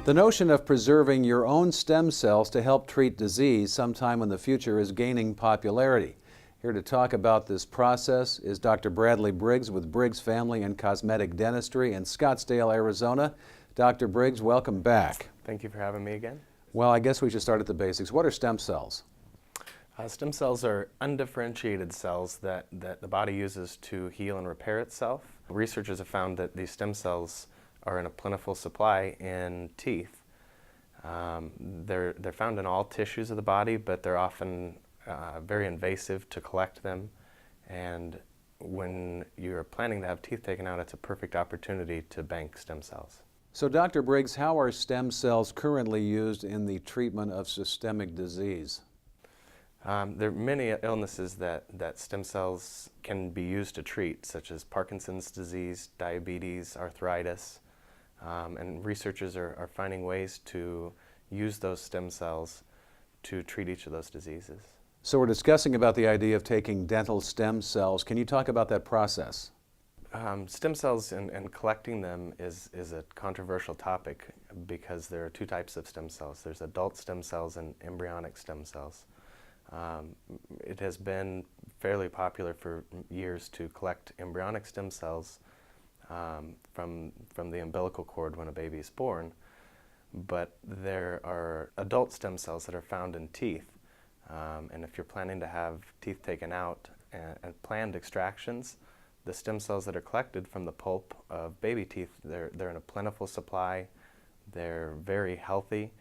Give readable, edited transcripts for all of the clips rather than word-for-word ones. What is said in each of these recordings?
The notion of preserving your own stem cells to help treat disease sometime in the future is gaining popularity. Here to talk about this process is Dr. Bradley Briggs with Briggs Family and Cosmetic Dentistry in Scottsdale, Arizona. Dr. Briggs, welcome back. Thank you for having me again. Well, I guess we should start at the basics. What are stem cells? Stem cells are undifferentiated cells that the body uses to heal and repair itself. Researchers have found that these stem cells are in a plentiful supply in teeth. They're found in all tissues of the body, but they're often very invasive to collect them. And when you're planning to have teeth taken out, it's a perfect opportunity to bank stem cells. So, Dr. Briggs, how are stem cells currently used in the treatment of systemic disease? There are many illnesses that stem cells can be used to treat, such as Parkinson's disease, diabetes, arthritis, and researchers are finding ways to use those stem cells to treat each of those diseases. So we're discussing about the idea of taking dental stem cells. Can you talk about that process? Stem cells and collecting them is a controversial topic because there are two types of stem cells. There's adult stem cells and embryonic stem cells. It has been fairly popular for years to collect embryonic stem cells from the umbilical cord when a baby is born, but there are adult stem cells that are found in teeth, and if you're planning to have teeth taken out and planned extractions, the stem cells that are collected from the pulp of baby teeth, they're in a plentiful supply, they're very healthy,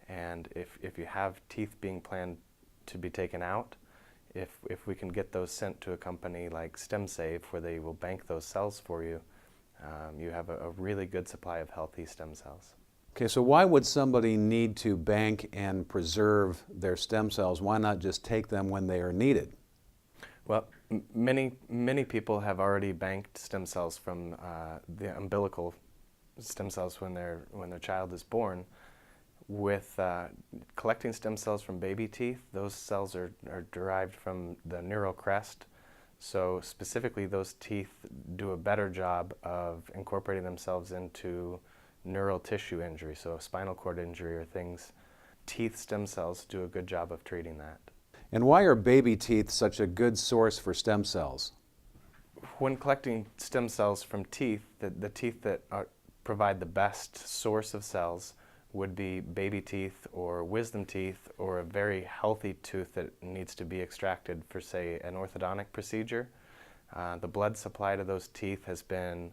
and if you have teeth being planned to be taken out, if we can get those sent to a company like StemSave where they will bank those cells for you, you have a really good supply of healthy stem cells. Okay, so why would somebody need to bank and preserve their stem cells? Why not just take them when they are needed? Well, many people have already banked stem cells from the umbilical stem cells when their child is born. With collecting stem cells from baby teeth, those cells are derived from the neural crest. So specifically, those teeth do a better job of incorporating themselves into neural tissue injury, so spinal cord injury or things. Teeth stem cells do a good job of treating that. And why are baby teeth such a good source for stem cells? When collecting stem cells from teeth, the teeth that provide the best source of cells would be baby teeth or wisdom teeth or a very healthy tooth that needs to be extracted for, say, an orthodontic procedure. The blood supply to those teeth has been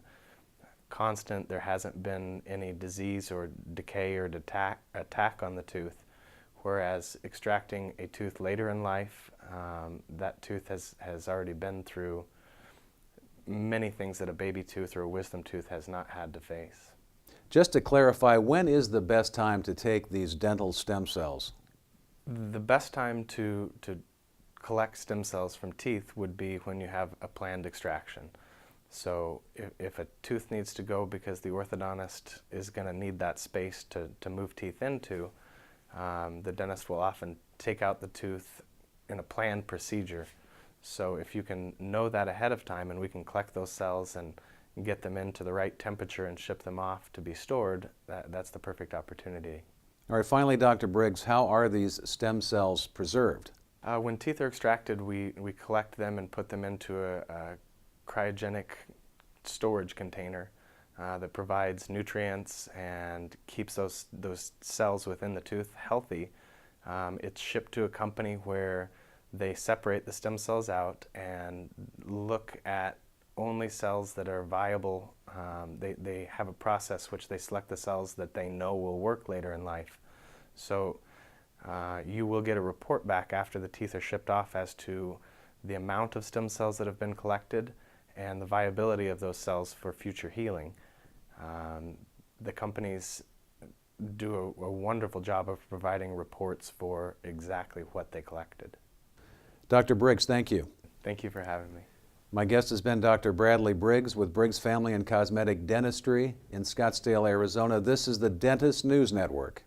constant. There hasn't been any disease or decay or attack on the tooth, whereas extracting a tooth later in life, that tooth has already been through many things that a baby tooth or a wisdom tooth has not had to face. Just to clarify, when is the best time to take these dental stem cells? The best time to collect stem cells from teeth would be when you have a planned extraction. So if a tooth needs to go because the orthodontist is going to need that space to move teeth into, the dentist will often take out the tooth in a planned procedure. So if you can know that ahead of time and we can collect those cells and get them into the right temperature and ship them off to be stored, that's the perfect opportunity. All right, finally, Dr. Briggs, how are these stem cells preserved? When teeth are extracted, we collect them and put them into a cryogenic storage container that provides nutrients and keeps those cells within the tooth healthy. It's shipped to a company where they separate the stem cells out and look at only cells that are viable. They have a process which they select the cells that they know will work later in life. So you will get a report back after the teeth are shipped off as to the amount of stem cells that have been collected and the viability of those cells for future healing. The companies do a wonderful job of providing reports for exactly what they collected. Dr. Briggs, thank you. Thank you for having me. My guest has been Dr. Bradley Briggs with Briggs Family and Cosmetic Dentistry in Scottsdale, Arizona. This is the Dentist News Network.